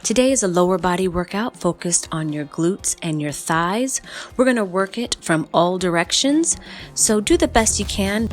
Today is a lower body workout focused on your glutes and your thighs. We're going to work it from all directions, so do the best you can.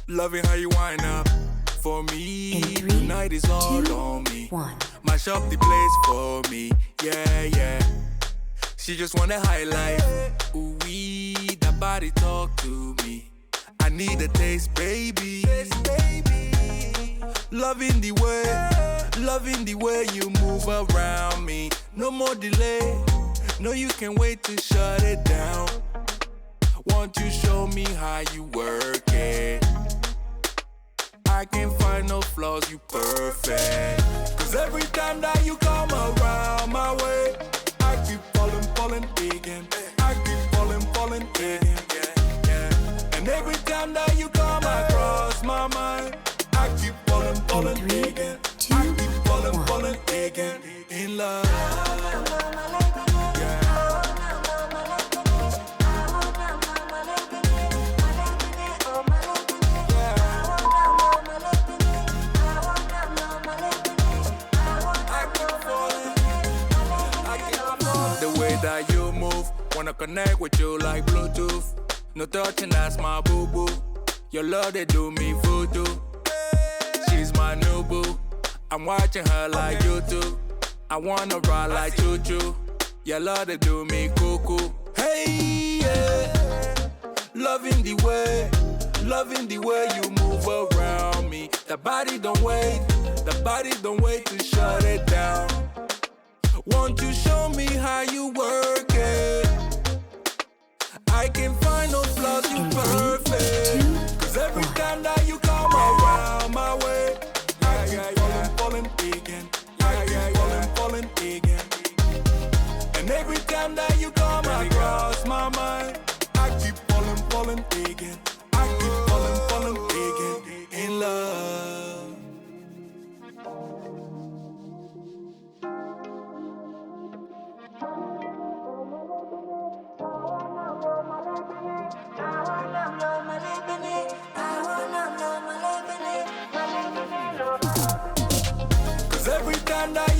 Loving how you wind up for me. Tonight is all on me. Mash up the place for me. Yeah, yeah. She just wanna highlight. Ooh, that body talk to me. I need a taste, baby. Loving the way you move around me. No more delay. No, you can't wait to shut it down. Won't you show me how you work it? I can't find no flaws, you perfect. Cause every time that you come around my way, I keep falling again. I keep falling again. And every time that you come across my mind, I keep falling again. I keep falling again. In love. That you move, wanna connect with you like Bluetooth. No touching, that's my boo-boo. Your love, they do me voodoo. She's my new boo. I'm watching her like YouTube. I wanna ride like choo-choo. Your love, they do me cuckoo. Hey, yeah. Loving the way you move around me. The body don't wait to shut it down. Won't you show me how you work it? I can't find no flaws, you perfect. Cause every time that you come around my way, I keep falling again. I keep falling again. And every time that you come across my mind, I keep falling again. I keep falling again. In love. Cause every time that